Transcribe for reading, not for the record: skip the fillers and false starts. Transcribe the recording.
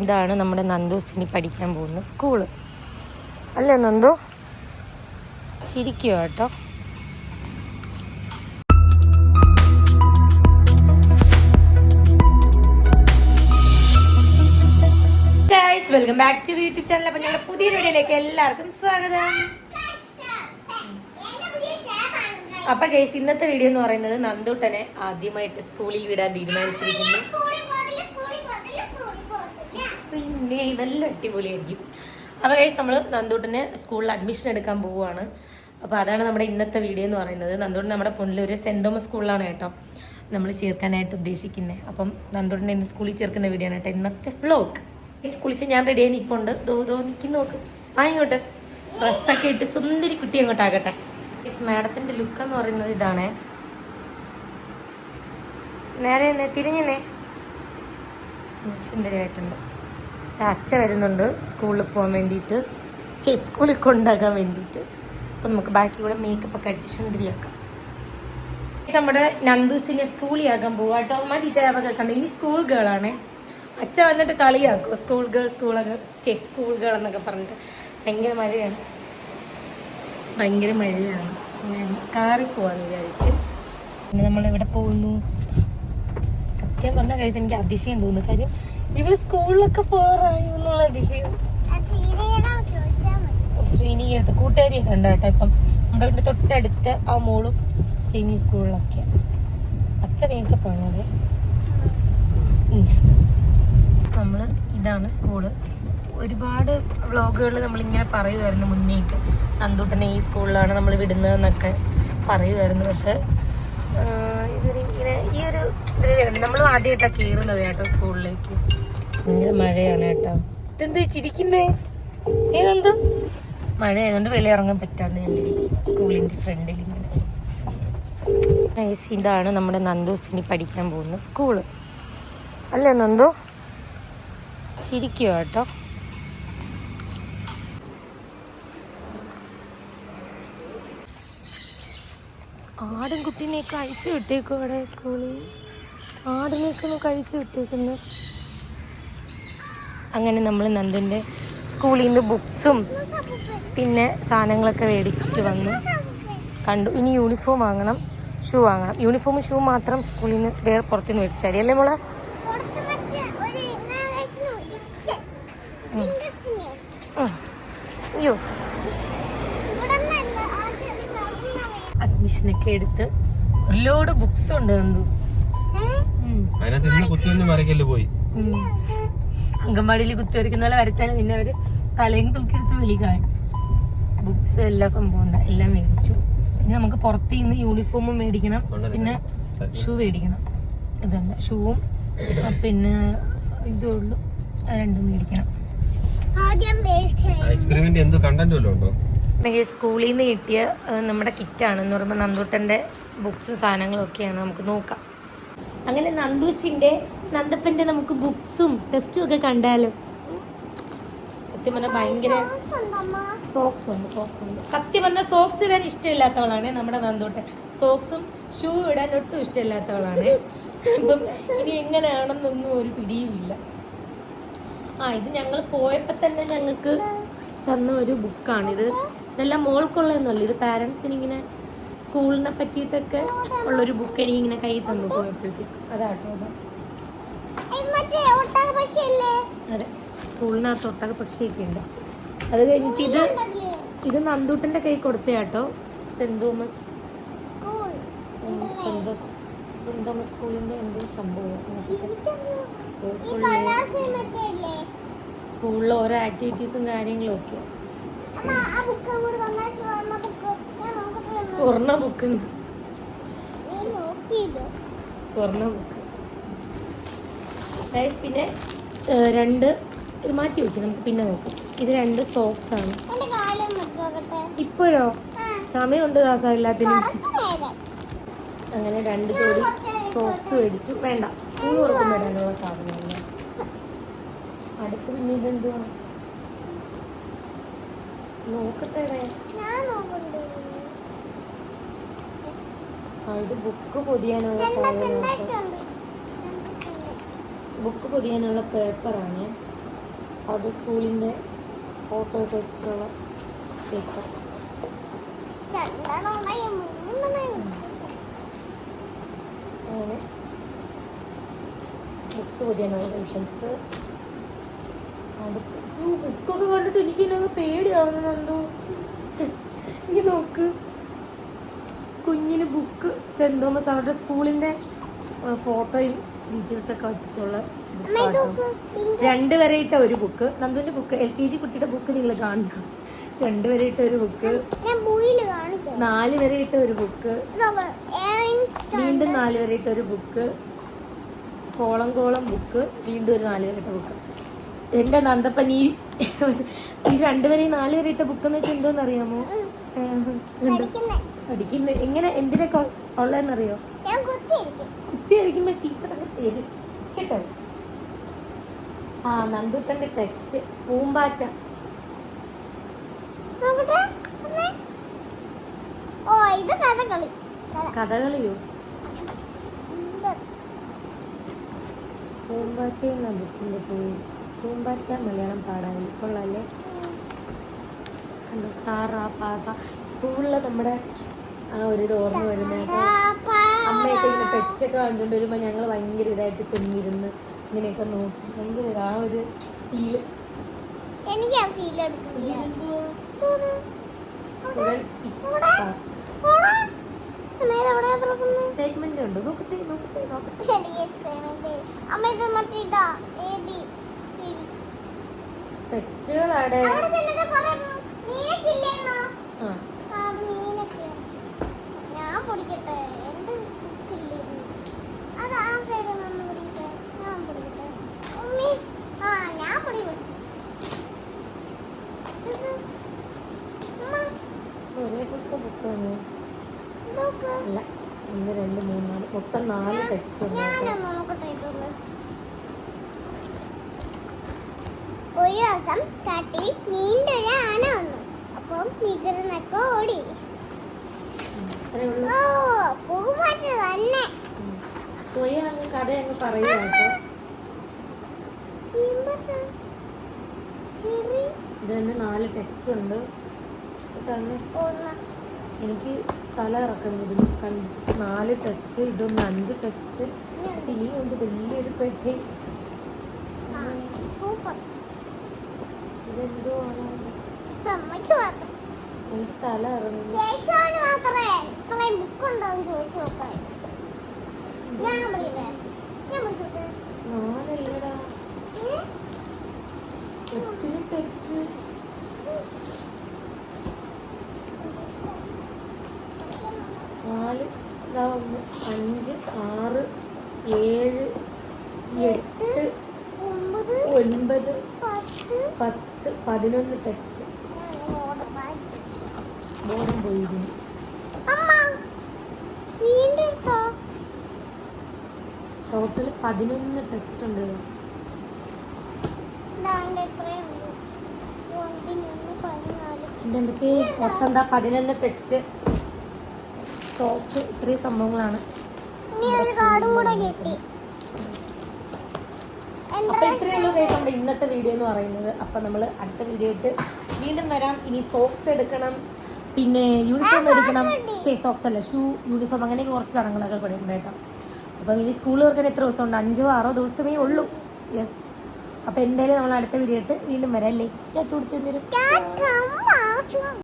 ഇതാണ് നമ്മുടെ നന്ദൂസിനി പഠിക്കാൻ പോകുന്ന സ്കൂള് അല്ലേ നന്ദു? ശരിക്കും കേട്ടോ. Welcome back to YouTube channel. അപ്പൊ ഞങ്ങളുടെ പുതിയ വീഡിയോയിലേക്ക് എല്ലാവർക്കും സ്വാഗതം. അപ്പൊ ഗൈസ്, ഇന്നത്തെ വീഡിയോ എന്ന് പറയുന്നത് നന്ദൂട്ടനെ ആദ്യമായിട്ട് സ്കൂളിൽ വിടാൻ തീരുമാനിച്ചിരിക്കുന്നു. പിന്നെ നല്ല അടിപൊളിയായിരിക്കും. അപ്പോൾ ഗൈസ്, നമ്മൾ നന്ദൂട്ടന് സ്കൂളിൽ അഡ്മിഷൻ എടുക്കാൻ പോവുകയാണ്. അപ്പോൾ അതാണ് നമ്മുടെ ഇന്നത്തെ വീഡിയോ എന്ന് പറയുന്നത്. നന്ദൂട്ടൻ നമ്മുടെ പുനലൂർ സെന്റ് തോമസ് സ്കൂളിലാണ് കേട്ടോ നമ്മൾ ചേർക്കാനായിട്ട് ഉദ്ദേശിക്കുന്നത്. അപ്പം നന്ദൂട്ടനെ ഇന്ന് സ്കൂളിൽ ചേർക്കുന്ന വീഡിയോ ആണ് കേട്ടോ ഇന്നത്തെ വ്ലോഗ്. കുളിച്ച് ഞാൻ റെഡി ആയി നിൽപ്പുണ്ട്. ദോ നിൽക്കുന്നു, നോക്ക്. ഇങ്ങോട്ട് ഡ്രസ്സൊക്കെ ഇട്ട് സുന്ദരി കുട്ടി അങ്ങോട്ടാകട്ടെ. മാഡത്തിന്റെ ലുക്ക് എന്ന് പറയുന്നത് ഇതാണേ. നേരെ തിരിഞ്ഞേ, സുന്ദരിയായിട്ടുണ്ട്. അച്ഛ വരുന്നുണ്ട് സ്കൂളിൽ പോകാൻ വേണ്ടിയിട്ട്, സ്കൂളിൽ കൊണ്ടാക്കാൻ വേണ്ടിയിട്ട്. അപ്പം നമുക്ക് ബാക്കി കൂടെ മേക്കപ്പ് ഒക്കെ അടിച്ച് സുന്ദരിയാക്കാം. നമ്മുടെ നന്ദൂസിനെ സ്കൂളിൽ ആക്കാൻ പോവാ കേട്ടോ. മതി ടേബൊക്കെ കണ്ടു. ഇനി സ്കൂൾ ഗേളാണേ. അച്ഛ വന്നിട്ട് കളിയാക്കും സ്കൂൾ ഗേൾ എന്നൊക്കെ പറഞ്ഞിട്ട്. ഭയങ്കര മഴയാണ്. ഞാൻ കാറിൽ പോവാന്ന് വിചാരിച്ച്. പിന്നെ നമ്മളിവിടെ പോകുന്നു. സത്യം പറഞ്ഞ കഴിച്ച് എനിക്ക് അതിശയം തോന്നുന്നു. കാര്യം ഇവള് സ്കൂളിലൊക്കെ പോറായി എന്നുള്ള അതിശയം. ശ്രീനികേതൻ കൂട്ടുകാരിയൊക്കെ ഉണ്ട് കേട്ടോ. ഇപ്പം നമ്മുടെ വീട്ടിൽ തൊട്ടടുത്ത ആ മോളും സെമി സ്കൂളിലൊക്കെ. അച്ഛ മേക്കപ്പ് ആണത്. നമ്മൾ ഇതാണ് സ്കൂള്. ഒരുപാട് വ്ളോഗുകളിൽ നമ്മളിങ്ങനെ പറയുമായിരുന്നു മുന്നേക്ക്, നന്ദൂട്ടനെ ഈ സ്കൂളിലാണ് നമ്മൾ വിടുന്നതെന്നൊക്കെ പറയുമായിരുന്നു. പക്ഷെ ഇങ്ങനെ ഈ ഒരു നമ്മൾ ആദ്യമായിട്ടാണ് കയറുന്നത് കേട്ടോ സ്കൂളിലേക്ക്. ഭയങ്കര മഴയാണ് കേട്ടോ. ഇതെന്താ ചിരിക്കുന്നേ? ഏതെന്തോ മഴ ആയതുകൊണ്ട് വെളിയിൽ ഇറങ്ങാൻ പറ്റാണ്ട് കണ്ടിരിക്കും സ്കൂളിൻ്റെ ഫ്രണ്ടിൽ ഇങ്ങനെ. ഇതാണ് നമ്മുടെ നന്ദൂസിനി പഠിക്കാൻ പോകുന്ന സ്കൂള് അല്ലേ നന്ദു? ശരിക്കും കേട്ടോ. ആടും കുട്ടീനെയൊക്കെ അഴിച്ചു വിട്ടേക്കും അവിടെ സ്കൂളിൽ. ആടിനെയൊക്കെ കഴിച്ചു വിട്ടേക്കുന്നു. അങ്ങനെ നമ്മൾ നന്ദുൻ്റെ സ്കൂളിൽ നിന്ന് ബുക്സും പിന്നെ സാധനങ്ങളൊക്കെ മേടിച്ചിട്ട് വന്നു കണ്ടു. ഇനി യൂണിഫോം വാങ്ങണം, ഷൂ വാങ്ങണം. യൂണിഫോമും ഷൂ മാത്രം സ്കൂളിൽ നിന്ന് വേറെ പുറത്തുനിന്ന് മേടിച്ചാൽ മതി അല്ലേ മോളെ? അയ്യോ, അഡ്മിഷനൊക്കെ എടുത്ത് ഒരു ലോഡ് ബുക്സ് ഉണ്ട് നന്ദു. അങ്കൻവാടിയിൽ കുത്തിവരയ്ക്കുന്ന പോലെ വരച്ചാലും നിന്നെ അവര് തലയും തൂക്കിയെടുത്ത് വലിക്കാൻ. ബുക്സ് എല്ലാ സംഭവം ഉണ്ട്, എല്ലാം മേടിച്ചു. പിന്നെ നമുക്ക് പുറത്ത് നിന്ന് യൂണിഫോമും മേടിക്കണം, പിന്നെ ഷൂ മേടിക്കണം. ഇതല്ല ഷൂവും പിന്നെ ഇതേ ഉള്ളൂ, രണ്ടും മേടിക്കണം. സ്കൂളിൽ നിന്ന് കിട്ടിയ നമ്മുടെ കിറ്റാണെന്ന് പറയുമ്പോൾ നന്ദൂട്ടൻ്റെ ബുക്സും സാധനങ്ങളും ഒക്കെയാണ്. നമുക്ക് നോക്കാം. അങ്ങനെ നന്ദപ്പൻ്റെ നമുക്ക് ബുക്സും ടെസ്റ്റും ഒക്കെ കണ്ടാലോ? സത്യം പറഞ്ഞാൽ ഭയങ്കര സോക്സ് ഉണ്ട്. സത്യം പറഞ്ഞാൽ സോക്സ് ഇടാൻ ഇഷ്ടമില്ലാത്തവളാണ് നമ്മുടെ നന്ദൂട്ടൻ. സോക്സും ഷൂ ഇടാൻ ഒട്ടും ഇഷ്ടമില്ലാത്തവളാണ്. ഇപ്പം ഇനി എങ്ങനെയാണെന്നൊന്നും ഒരു പിടിയുമില്ല. ഇത് ഞങ്ങൾ പോയപ്പോൾ തന്നെ ഞങ്ങൾക്ക് തന്ന ഒരു ബുക്കാണിത്. ഇതെല്ലാം മോൾക്കുള്ളതെന്നല്ല, ഇത് പാരൻസിനിങ്ങനെ സ്കൂളിനെ പറ്റിയിട്ടൊക്കെ ഉള്ളൊരു ബുക്ക് എനിക്കിങ്ങനെ കൈ തന്നു പോയപ്പോഴത്തേക്ക്. അതാട്ടോ അതെ, സ്കൂളിനകത്ത് ഒട്ടക പക്ഷിയൊക്കെ ഉണ്ട്. അത് കഴിഞ്ഞിട്ട് ഇത് നന്ദൂട്ടൻ്റെ കൈ കൊടുത്തയാട്ടോ. സെന്റ് തോമസ് സ്കൂളിൻ്റെ എന്തോ സംഭവം. സ്കൂളിൽ ഓരോ ആക്ടിവിറ്റീസും കാര്യങ്ങളും ഒക്കെ. സ്വർണ്ണ ബുക്ക് പിന്നെ രണ്ട് ഇത് മാറ്റി വെക്കും, നമുക്ക് പിന്നെ നോക്കാം. ഇത് 2 സോക്സ് ആണ്. ഇപ്പോഴോ? സമയമുണ്ട് ദാസമില്ലാത്തിനും. അങ്ങനെ 2 ജോഡി സോക്സ് മേടിച്ചു. വേണ്ട, സ്കൂൾ തുറക്കുമ്പോൾ ഇടാനുള്ള സാധനമല്ല. അടുത്ത് പിന്നെ ഇതെന്തുവാ നോക്കട്ടെ. ഇത് ബുക്ക് പൊതിയാനുള്ള സാധനം. ബുക്ക് പൊതിയാനുള്ള പേപ്പറാണ്. അവരുടെ സ്കൂളിൻ്റെ ഫോട്ടോ ഒക്കെ വെച്ചിട്ടുള്ള പേപ്പർ. അങ്ങനെ ബുക്സ് പൊതിയാനുള്ള ഐറ്റംസ്. ബുക്കൊക്കെ കണ്ടിട്ട് എനിക്ക് പേടിയാവുന്നുണ്ടോ? എനിക്ക് നോക്ക്, കുഞ്ഞിന് ബുക്ക് സെൻറ് തോമസ് അവരുടെ സ്കൂളിൻ്റെ ഫോട്ടോയും ഡീറ്റെയിൽസൊക്കെ വെച്ചിട്ടുള്ള ബുക്കാട്ടോ. 2 വരെ ഇട്ട ഒരു ബുക്ക്. നന്ദുവിൻ്റെ ബുക്ക്, LKG കുട്ടിയുടെ ബുക്ക് നിങ്ങൾ കാണണം. 2 വരെ ഇട്ട ഒരു ബുക്ക്, 4 വരെ ഇട്ട ഒരു ബുക്ക്, വീണ്ടും 4 വരെ ഇട്ട ഒരു ബുക്ക്, കോളം ബുക്ക്, വീണ്ടും ഒരു 4 വരെ ഇട്ട ബുക്ക്. എൻ്റെ നന്ദപ്പൻ ഈ 2 വരെ 4 വരെ ഇട്ട ബുക്കെന്ന് വെച്ചാൽ എന്തോന്ന് അറിയാമോ? പഠിക്കുന്നത് എങ്ങനെ എന്തിനൊക്കെ ഉള്ളതെന്നറിയോ? കുത്തിയായിരിക്കുമ്പോ ടീച്ചറൊക്കെ തരും കേട്ടോ. നന്ദുട്ടന്റെ ടെക്സ്റ്റ് പൂമ്പാറ്റ. കഥകളിയോ? പൂമ്പാറ്റ എന്ന ബുക്കിന്റെ പേര്. പൂമ്പാറ്റ മലയാളം പാടാൻ കൊള്ളാല്ലേ? സ്കൂളിൽ നമ്മുടെ ആ ഒരു ഇത് ഓർമ്മ വരുന്നതായിട്ട് അമ്മയൊക്കെ ഇങ്ങനെ ടെക്സ്റ്റ് ഒക്കെ വാങ്ങിച്ചുകൊണ്ട് വരുമ്പോൾ ഞങ്ങൾ ഭയങ്കര ഇതായിട്ട് ചെന്നിരുന്ന് ഇങ്ങനെയൊക്കെ നോക്കി ഭയങ്കര ആ ഒരു ഫീല്. എക്സൈറ്റ്മെന്റ് ഉണ്ട്. നോക്കട്ടെ. ടെക്സ്റ്റുകളാടെ ഒരേ പോലത്തെ ബുക്കാണ്. അല്ല, 1 2 3 4 മൊത്തം 4 ടെക്സ്റ്റ് ഉണ്ട്. ഒരു ദിവസം കാട്ടിൽ നീണ്ടൊരു ആന വന്നു. അപ്പം നികർന്നൊക്കെ ഓടി. തന്നെ സ്വയം അങ്ങ് കഥ അങ്ങ് പറയുക. ഇത് തന്നെ 4 ടെക്സ്റ്റ് ഉണ്ട്. എനിക്ക് തല ഇറക്കുന്നത് 4 ടെക്സ്റ്റ്, ഇതൊന്ന് 5 ടെക്സ്റ്റ്. ഇനിയും ഉണ്ട് വലിയൊരു പെട്ടി. ഇതെന്തോ ആണ് എനിക്ക് തല ഇറങ്ങുന്നു. 4 ഒത്തിരി ടെക്സ്റ്റ്. 4 1 5 6 7 8 9 10 11 ടെക്സ്റ്റ്. ബോധം പോയിരുന്നു. ടോട്ടൽ 11 ടെക്സ്റ്റ് ഉണ്ട്. എൻ്റെ അമ്മച്ചി മൊത്തം എന്താ 11 ടെക്സ്റ്റ്, സോക്സ്, ഇത്രയും സംഭവങ്ങളാണ്. അപ്പൊ ഇത്രയേ ഉള്ളൂ ഗൈസ് നമ്മുടെ ഇന്നത്തെ വീഡിയോ എന്ന് പറയുന്നത്. അപ്പൊ നമ്മൾ അടുത്ത വീഡിയോ ഇട്ട് വീണ്ടും വരാം. ഇനി സോക്സ് എടുക്കണം, പിന്നെ യൂണിഫോം എടുക്കണം. സോക്സ് അല്ല, ഷൂ, യൂണിഫോം, അങ്ങനെയൊക്കെ കുറച്ച് ചടങ്ങുകളൊക്കെ കൂടെ ഉണ്ട് കേട്ടോ. അപ്പം ഇനി സ്കൂൾ തുറക്കാൻ എത്ര ദിവസമുണ്ട്? 5 6 ദിവസമേ ഉള്ളൂ. യെസ്. അപ്പം എന്തായാലും നമ്മൾ അടുത്ത വീഡിയോ ഇട്ട് വീണ്ടും വരാം. ലേറ്റ് ആയിട്ട് കൊടുത്തു തരും.